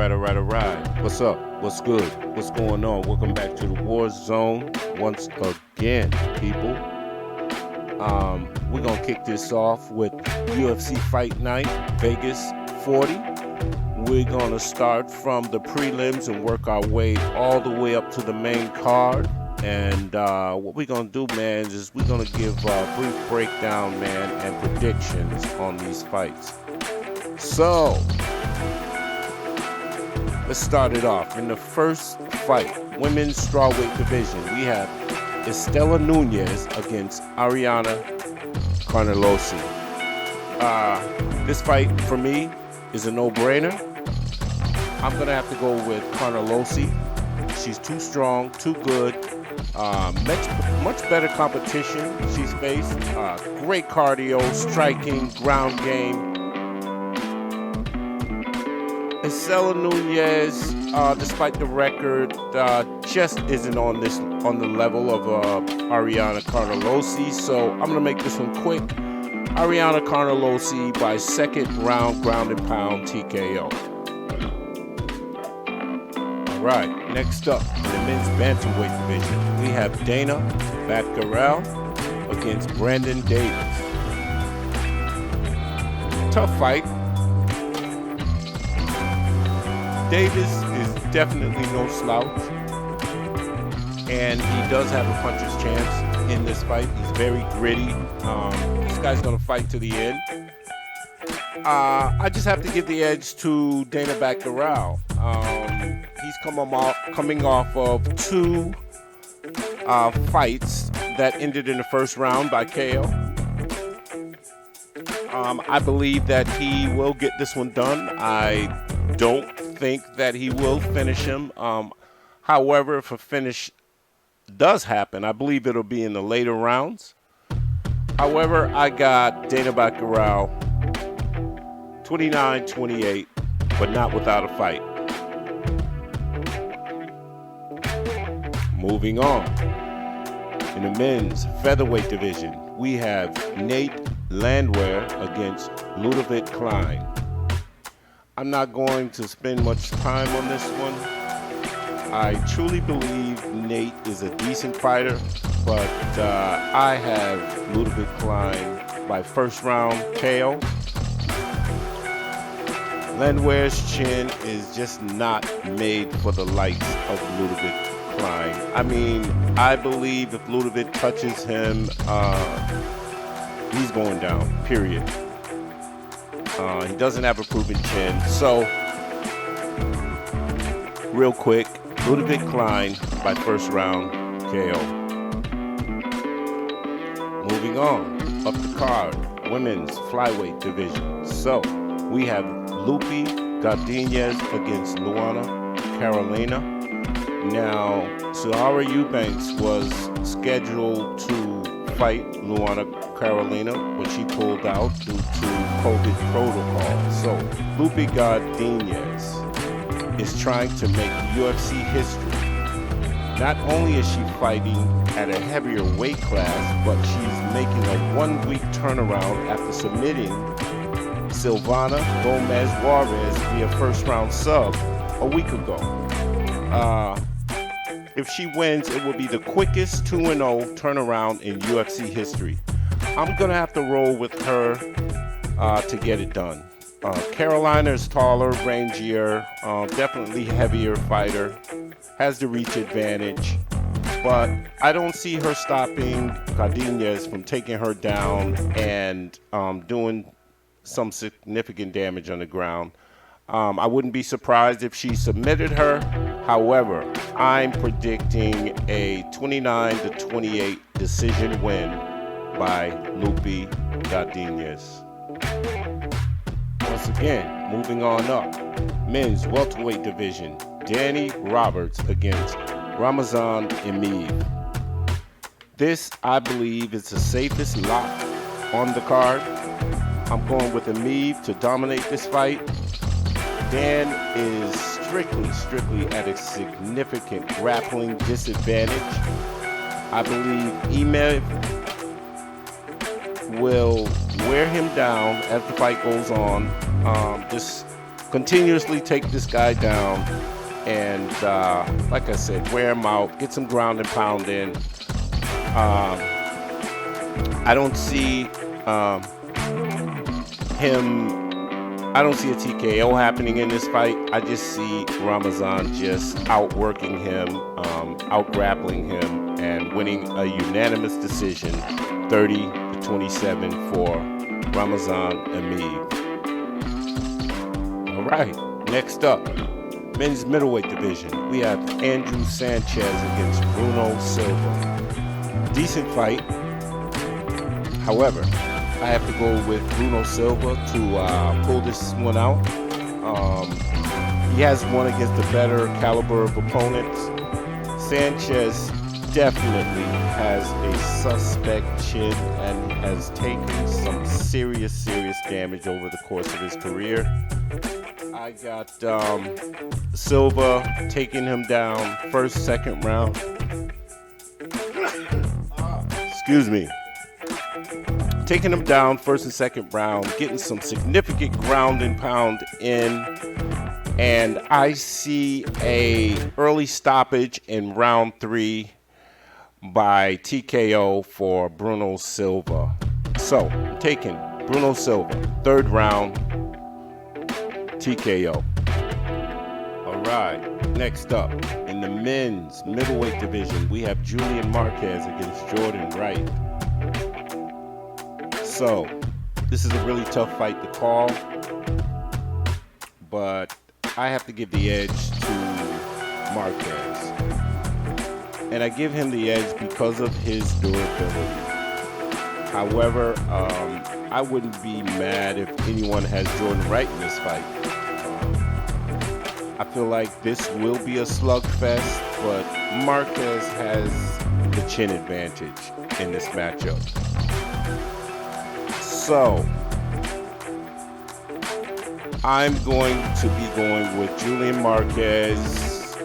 All right. What's up? What's good? What's going on? Welcome back to the War Zone once again, people. We're gonna kick this off with UFC Fight Night, Vegas 40. We're gonna start from the prelims and work our way all the way up to the main card. And what we're gonna do, man, is we're gonna give a brief breakdown, man, and predictions on these fights. So, let's start it off. In the first fight, women's strawweight division, we have Istela Nunes against Ariane Carnelossi. This fight, for me, is a no-brainer. I'm going to have to go with Carnelossi. She's too strong, too good. Much better competition she's faced. Great cardio, striking, ground game. Istela Nunes, despite the record, just isn't on the level of Ariane Carnelossi. So I'm gonna make this one quick. Ariane Carnelossi by second round ground and pound TKO. All right, next up in the men's bantamweight division, we have Danaa Batgerel against Brandon Davis. Tough fight. Davis is definitely no slouch, and he does have a puncher's chance in this fight. He's very gritty. This guy's gonna fight to the end. I just have to give the edge to Danaa Batgerel. He's coming off of two fights that ended in the first round by KO. I believe that he will get this one done. I don't think that he will finish him. However, if a finish does happen, I believe it'll be in the later rounds. However, I got Danaa Batgerel 29-28, but not without a fight. Moving on. In the men's featherweight division, we have Nate Landwehr against Ludovit Klein. I'm not going to spend much time on this one. I truly believe Nate is a decent fighter, but I have Ludovit Klein by first round KO. Landwehr's chin is just not made for the likes of Ludovit Klein. I mean, I believe if Ludovit touches him, he's going down, period. He doesn't have a proven chin. So, real quick, Ludovit Klein by first round KO. Moving on, up the card, women's flyweight division. So, we have Lupe Godinez against Luana Carolina. Now, Sijara Eubanks was scheduled to fight Luana Carolina, but she pulled out due to COVID protocol. So Lupe Godinez is trying to make UFC history. Not only is she fighting at a heavier weight class, but she's making a 1-week turnaround after submitting Silvana Gomez Juarez via first round sub a week ago. If she wins, it will be the quickest 2-0 turnaround in UFC history. I'm going to have to roll with her to get it done. Carolina is taller, rangier, definitely heavier fighter, has the reach advantage, but I don't see her stopping Godinez from taking her down and doing some significant damage on the ground. I wouldn't be surprised if she submitted her. However, I'm predicting a 29-28 decision win by Lupe Godinez. Once again, moving on up, men's welterweight division, Danny Roberts against Ramazan Emeev. This, I believe, is the safest lock on the card. I'm going with Emeev to dominate this fight. Dan is strictly at a significant grappling disadvantage. I believe Emeev will wear him down as the fight goes on. Just continuously take this guy down and, like I said, wear him out, get some ground and pound in. I don't see I don't see a TKO happening in this fight. I just see Ramazan just outworking him, out-grappling him, and winning a unanimous decision, 30-27 for Ramazan Emeev. All right, next up, men's middleweight division. We have Andrew Sanchez against Bruno Silva. Decent fight. However, I have to go with Bruno Silva to pull this one out. He has won against a better caliber of opponents. Sanchez definitely has a suspect chin and has taken some serious damage over the course of his career. I got Silva taking him down first, second round. Excuse me. Taking him down first and second round, getting some significant ground and pound in, and I see a early stoppage in round 3 by TKO for Bruno Silva. So, I'm taking Bruno Silva, third round, TKO. All right, next up, in the men's middleweight division, we have Julian Marquez against Jordan Wright. So, this is a really tough fight to call, but I have to give the edge to Marquez. And I give him the edge because of his durability. However, I wouldn't be mad if anyone has Jordan Wright in this fight. I feel like this will be a slugfest, but Marquez has the chin advantage in this matchup. So, I'm going to be going with Julian Marquez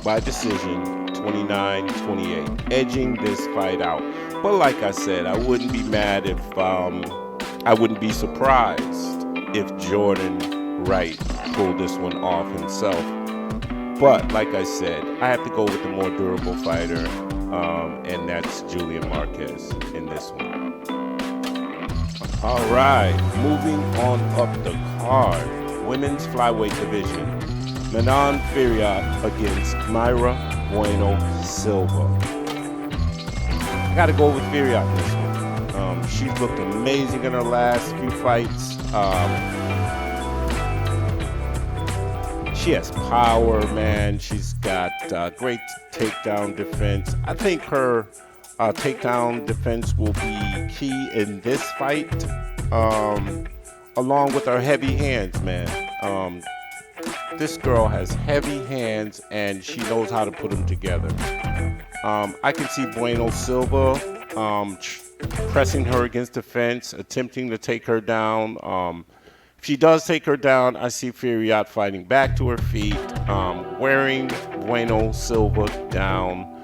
by decision, 29-28, edging this fight out. But like I said, I wouldn't be mad if, I wouldn't be surprised if Jordan Wright pulled this one off himself. But like I said, I have to go with the more durable fighter, and that's Julian Marquez in this one. All right, moving on up the card, women's flyweight division. Manon Fiorot against Mayra Bueno Silva. I gotta go with Fiorot in this one. She's looked amazing in her last few fights. She has power, man. She's got great takedown defense. I think her takedown defense will be key in this fight, along with her heavy hands, man. This girl has heavy hands and she knows how to put them together. I can see Bueno Silva pressing her against the fence, attempting to take her down. If she does take her down, I see Fiorot fighting back to her feet, wearing Bueno Silva down,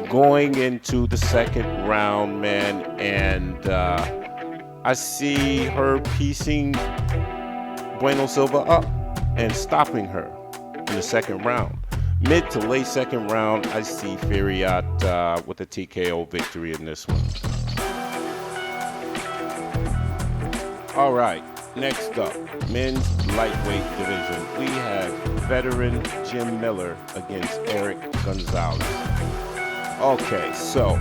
going into the second round, man, and I see her piecing Bueno Silva up and stopping her in the second round. Mid to late second round, I see Fiorot with a TKO victory in this one. All right, next up, men's lightweight division. We have veteran Jim Miller against Erick Gonzalez. Okay, so,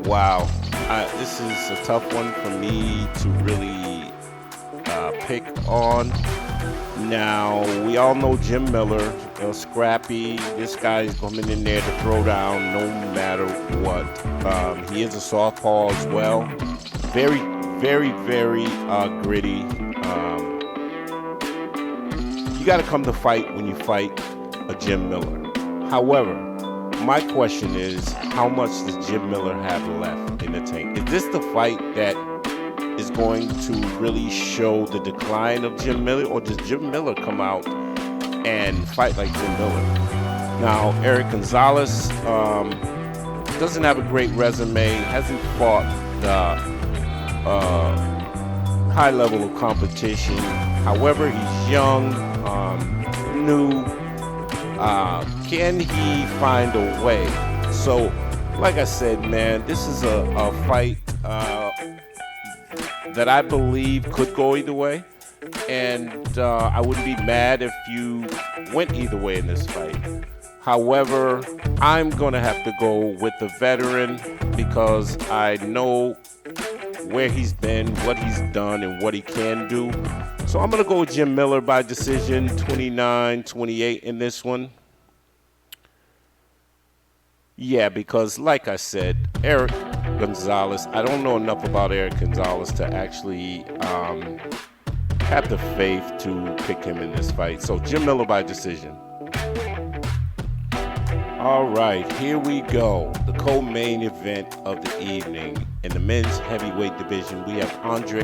wow, this is a tough one for me to really pick on. Now, we all know Jim Miller, scrappy. This guy is coming in there to throw down no matter what. He is a southpaw as well. Very, very, very gritty. You got to come to fight when you fight a Jim Miller. However, my question is, how much does Jim Miller have left in the tank? Is this the fight that is going to really show the decline of Jim Miller, or does Jim Miller come out and fight like Jim Miller? Now, Erick Gonzalez doesn't have a great resume, hasn't fought high level of competition. However, he's young, new. Can he find a way? So, like I said, man, this is a fight that I believe could go either way. And I wouldn't be mad if you went either way in this fight. However, I'm going to have to go with the veteran because I know where he's been, what he's done, and what he can do. So I'm going to go with Jim Miller by decision, 29-28 in this one. Yeah, because like I said, Erick Gonzalez, I don't know enough about Erick Gonzalez to actually have the faith to pick him in this fight. So Jim Miller by decision. All right, here we go. The co-main event of the evening. In the men's heavyweight division, we have Andrei.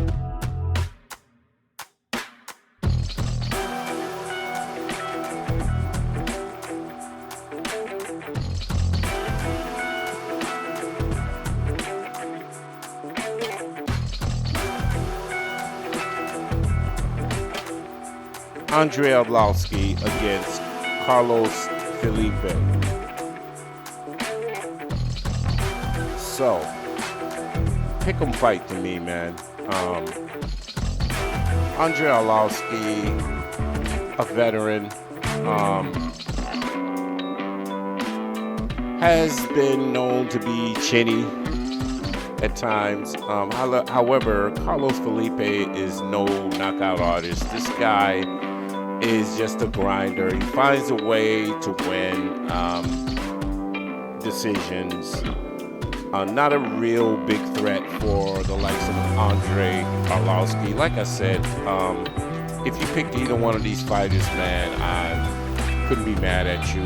Arlovski against Carlos Felipe. So, pick 'em fight to me, man. Andrei Arlovski, a veteran, has been known to be chinny at times. However, Carlos Felipe is no knockout artist. This guy is just a grinder. He finds a way to win decisions. Not a real big threat for the likes of Andrei Arlovski. Like I said, if you picked either one of these fighters, man, I couldn't be mad at you.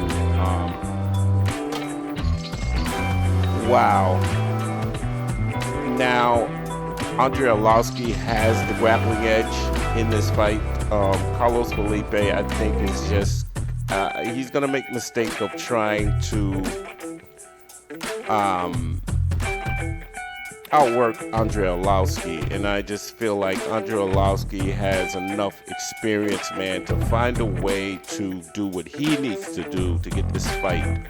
Wow. Now, Andrei Arlovski has the grappling edge in this fight. Carlos Felipe, I think, is just he's gonna make the mistake of trying to outwork Andrei Arlovski, and I just feel like Andrei Arlovski has enough experience, man, to find a way to do what he needs to do to get this fight,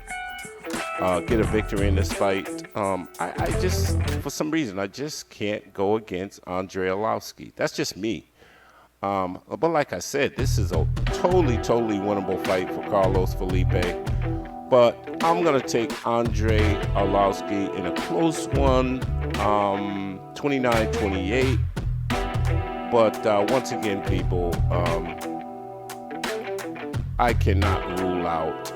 get a victory in this fight. I just, for some reason, I just can't go against Andrei Arlovski. That's just me. But like I said, this is a totally winnable fight for Carlos Felipe. But I'm going to take Andrei Arlovski in a close one, 29-28. But once again, people, I cannot rule out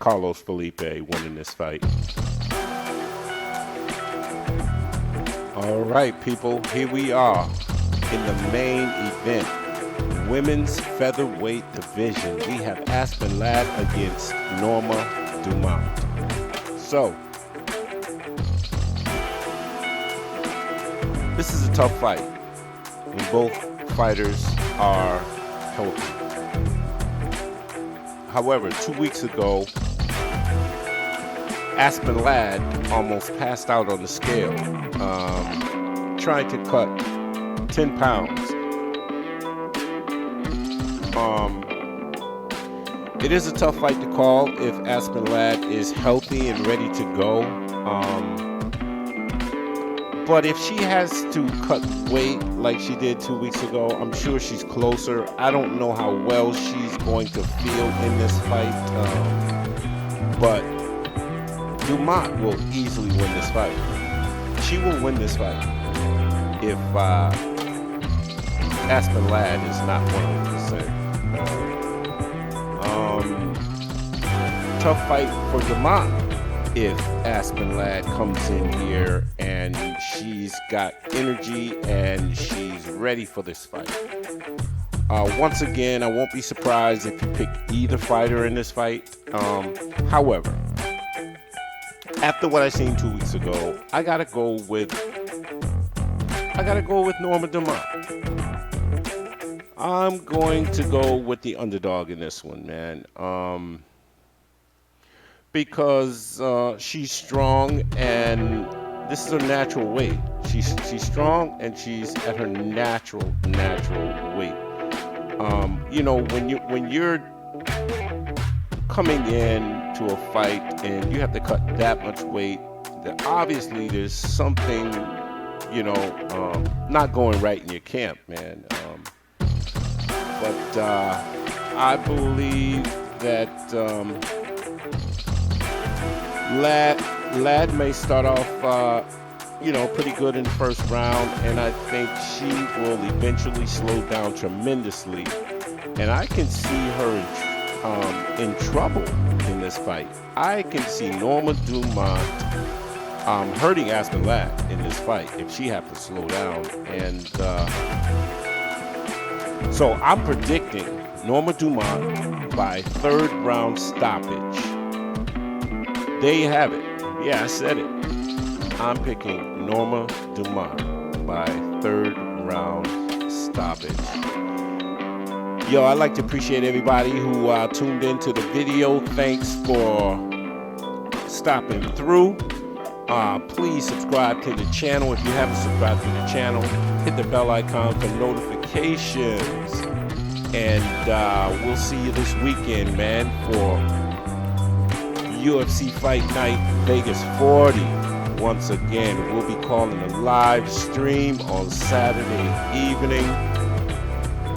Carlos Felipe winning this fight. All right, people, here we are in the main event. Women's featherweight division. We have Aspen Ladd against Norma Dumont. So, this is a tough fight when both fighters are healthy. However, 2 weeks ago, Aspen Ladd almost passed out on the scale, trying to cut 10 pounds. It is a tough fight to call if Aspen Ladd is healthy and ready to go. But if she has to cut weight like she did 2 weeks ago, I'm sure she's closer. I don't know how well she's going to feel in this fight. But Dumont will easily win this fight. She will win this fight if Aspen Ladd is not 100%. Tough fight for Dumont if Aspen Ladd comes in here and she's got energy and she's ready for this fight. Once again, I won't be surprised if you pick either fighter in this fight. However, after what I seen 2 weeks ago, I gotta go with Norma Dumont. I'm going to go with the underdog in this one, man. Because she's strong and this is her natural weight. She's strong and she's at her natural weight. You know, when you're coming in to a fight and you have to cut that much weight, that obviously there's something, you know, not going right in your camp, man. But I believe that Lad may start off, you know, pretty good in the first round, and I think she will eventually slow down tremendously. And I can see her in trouble in this fight. I can see Norma Dumont hurting Aspen Ladd in this fight if she has to slow down. And so I'm predicting Norma Dumont by third round stoppage. There you have it. Yeah, I said it. I'm picking Norma Dumont by third round stoppage. Yo, I'd like to appreciate everybody who tuned into the video. Thanks for stopping through. Please subscribe to the channel if you haven't subscribed to the channel. Hit the bell icon for notifications. And we'll see you this weekend, man, for UFC Fight Night Vegas 40. Once again, we'll be calling a live stream on Saturday evening.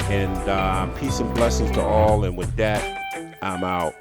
And peace and blessings to all. And with that, I'm out.